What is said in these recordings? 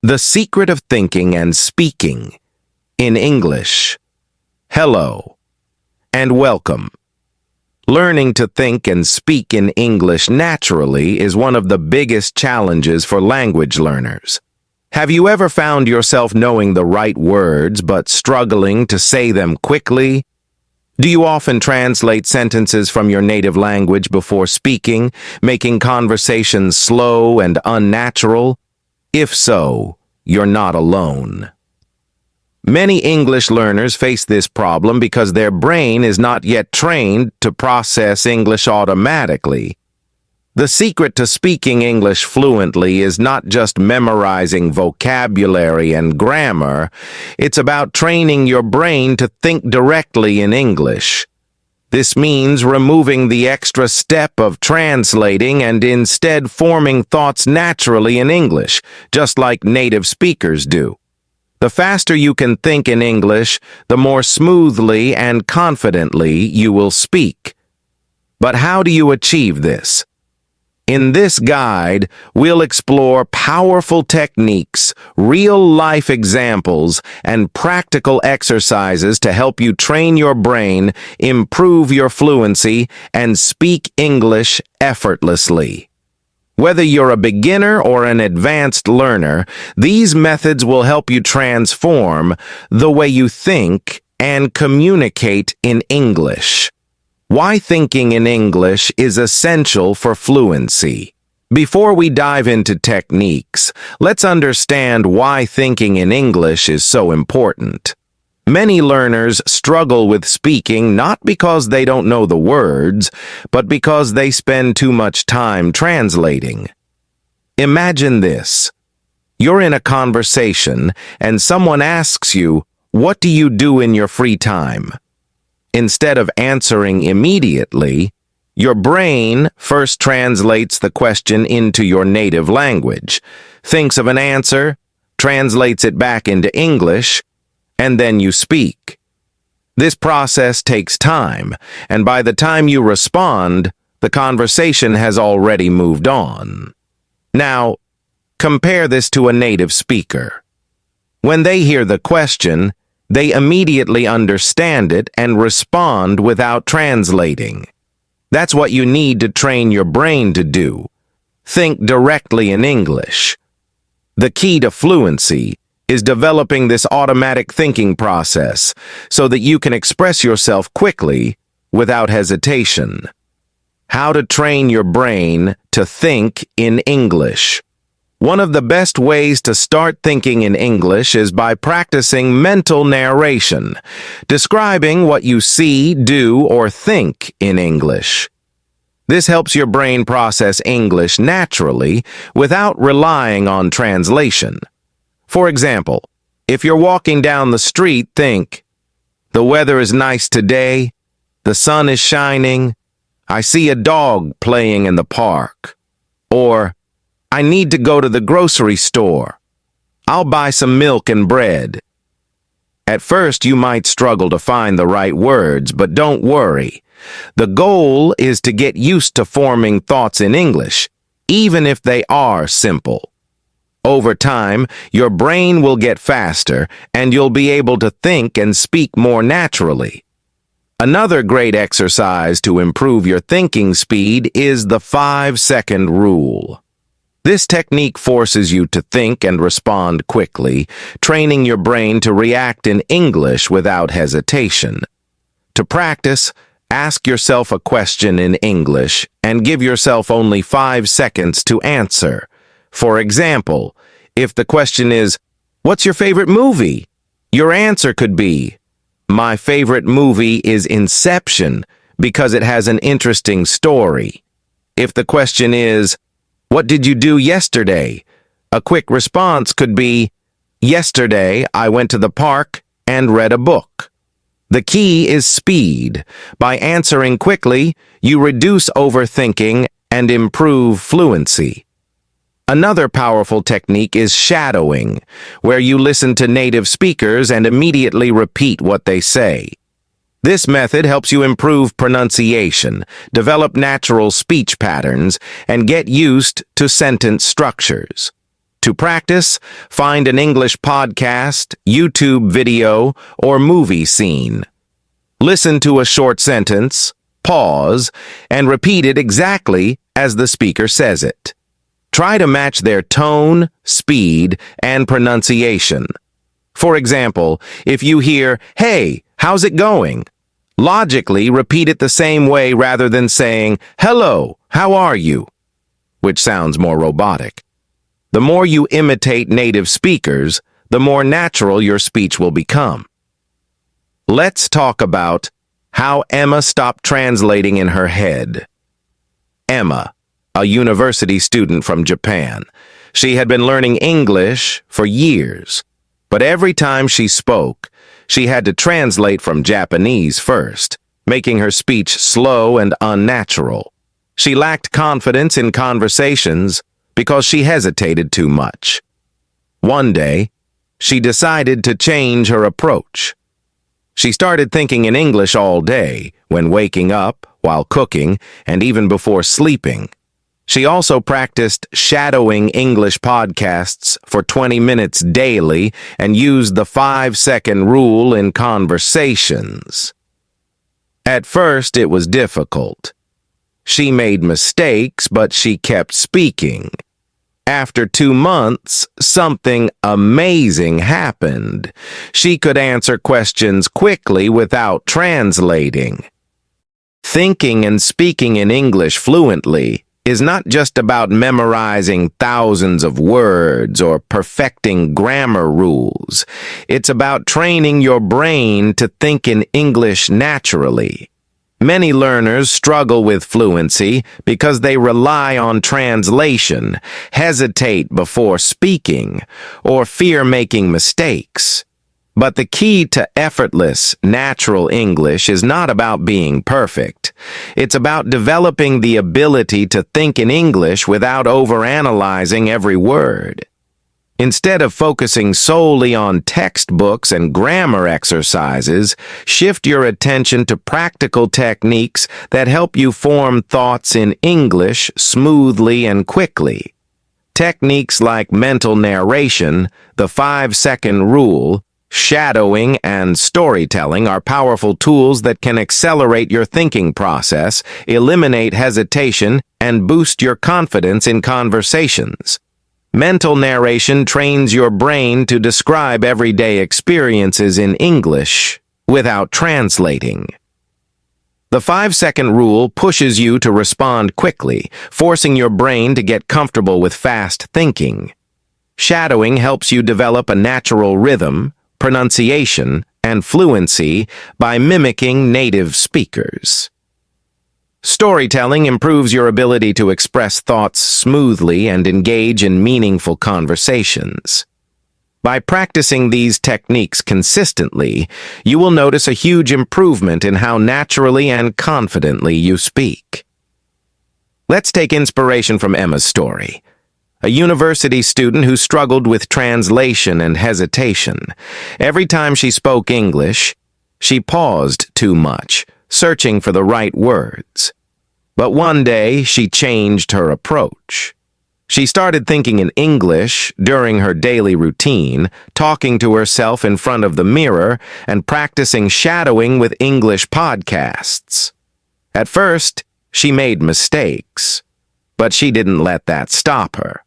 The secret of thinking and speaking in English. Hello and welcome. Learning to think and speak in English naturally is one of the biggest challenges for language learners. Have you ever found yourself knowing the right words but struggling to say them quickly? Do you often translate sentences from your native language before speaking, making conversations slow and unnatural? If so, you're not alone. Many English learners face this problem because their brain is not yet trained to process English automatically. The secret to speaking English fluently is not just memorizing vocabulary and grammar, it's about training your brain to think directly in English. This means removing the extra step of translating and instead forming thoughts naturally in English, just like native speakers do. The faster you can think in English, the more smoothly and confidently you will speak. But how do you achieve this? In this guide, we'll explore powerful techniques, real-life examples, and practical exercises to help you train your brain, improve your fluency, and speak English effortlessly. Whether you're a beginner or an advanced learner, these methods will help you transform the way you think and communicate in English. Why thinking in English is essential for fluency. Before we dive into techniques, let's understand why thinking in English is so important. Many learners struggle with speaking not because they don't know the words, but because they spend too much time translating. Imagine this. You're in a conversation and someone asks you, "What do you do in your free time?" Instead of answering immediately, your brain first translates the question into your native language, thinks of an answer, translates it back into English, and then you speak. This process takes time, and by the time you respond, the conversation has already moved on. Now, compare this to a native speaker. When they hear the question, they immediately understand it and respond without translating. That's what you need to train your brain to do. Think directly in English. The key to fluency is developing this automatic thinking process so that you can express yourself quickly without hesitation. How to train your brain to think in English. One of the best ways to start thinking in English is by practicing mental narration, describing what you see, do, or think in English. This helps your brain process English naturally without relying on translation. For example, if you're walking down the street, think, "The weather is nice today, the sun is shining, I see a dog playing in the park," or "I need to go to the grocery store. I'll buy some milk and bread." At first, you might struggle to find the right words, but don't worry. The goal is to get used to forming thoughts in English, even if they are simple. Over time, your brain will get faster, and you'll be able to think and speak more naturally. Another great exercise to improve your thinking speed is the 5-second rule. This technique forces you to think and respond quickly, training your brain to react in English without hesitation. To practice, ask yourself a question in English and give yourself only 5 seconds to answer. For example, if the question is, "What's your favorite movie?" your answer could be, "My favorite movie is Inception because it has an interesting story." If the question is, "What did you do yesterday?" a quick response could be, "Yesterday I went to the park and read a book." The key is speed. By answering quickly, you reduce overthinking and improve fluency. Another powerful technique is shadowing, where you listen to native speakers and immediately repeat what they say. This method helps you improve pronunciation, develop natural speech patterns, and get used to sentence structures. To practice, find an English podcast, YouTube video, or movie scene. Listen to a short sentence, pause, and repeat it exactly as the speaker says it. Try to match their tone, speed, and pronunciation. For example, if you hear, "Hey, how's it going?" logically repeat it the same way rather than saying, "Hello, how are you?" which sounds more robotic. The more you imitate native speakers, the more natural your speech will become. Let's talk about how Emma stopped translating in her head. Emma, a university student from Japan. She had been learning English for years, but every time she spoke, she had to translate from Japanese first, making her speech slow and unnatural. She lacked confidence in conversations because she hesitated too much. One day, she decided to change her approach. She started thinking in English all day, when waking up, while cooking, and even before sleeping. She also practiced shadowing English podcasts for 20 minutes daily and used the 5-second rule in conversations. At first, it was difficult. She made mistakes, but she kept speaking. After 2 months, something amazing happened. She could answer questions quickly without translating. Thinking and speaking in English fluently is not just about memorizing thousands of words or perfecting grammar rules. It's about training your brain to think in English naturally. Many learners struggle with fluency because they rely on translation, hesitate before speaking, or fear making mistakes. But the key to effortless, natural English is not about being perfect. It's about developing the ability to think in English without overanalyzing every word. Instead of focusing solely on textbooks and grammar exercises, shift your attention to practical techniques that help you form thoughts in English smoothly and quickly. Techniques like mental narration, the 5-second rule, shadowing, and storytelling are powerful tools that can accelerate your thinking process, eliminate hesitation, and boost your confidence in conversations. Mental narration trains your brain to describe everyday experiences in English without translating. The 5-second rule pushes you to respond quickly, forcing your brain to get comfortable with fast thinking. Shadowing helps you develop a natural rhythm, pronunciation, and fluency by mimicking native speakers. Storytelling improves your ability to express thoughts smoothly and engage in meaningful conversations. By practicing these techniques consistently, you will notice a huge improvement in how naturally and confidently you speak. Let's take inspiration from Emma's story. A university student who struggled with translation and hesitation. Every time she spoke English, she paused too much, searching for the right words. But one day, she changed her approach. She started thinking in English during her daily routine, talking to herself in front of the mirror, and practicing shadowing with English podcasts. At first, she made mistakes, but she didn't let that stop her.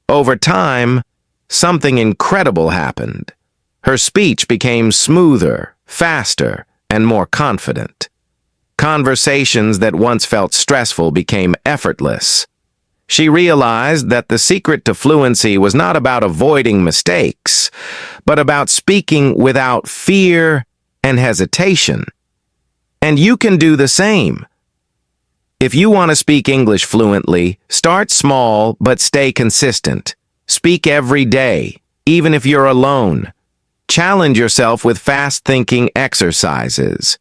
Over time, something incredible happened. Her speech became smoother, faster, and more confident. Conversations that once felt stressful became effortless. She realized that the secret to fluency was not about avoiding mistakes, but about speaking without fear and hesitation. And you can do the same. If you want to speak English fluently, start small but stay consistent. Speak every day, even if you're alone. Challenge yourself with fast-thinking exercises.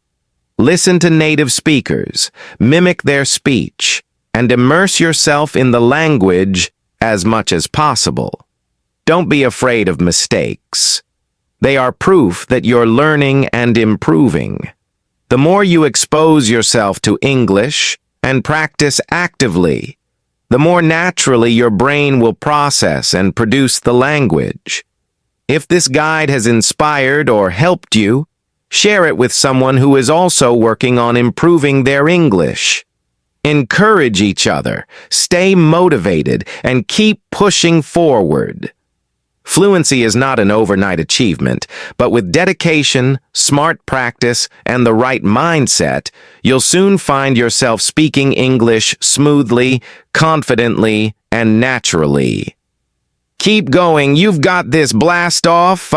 Listen to native speakers, mimic their speech, and immerse yourself in the language as much as possible. Don't be afraid of mistakes. They are proof that you're learning and improving. The more you expose yourself to English and practice actively, the more naturally your brain will process and produce the language. If this guide has inspired or helped you, share it with someone who is also working on improving their English. Encourage each other, stay motivated, and keep pushing forward. Fluency is not an overnight achievement, but with dedication, smart practice, and the right mindset, you'll soon find yourself speaking English smoothly, confidently, and naturally. Keep going, you've got this, blast off.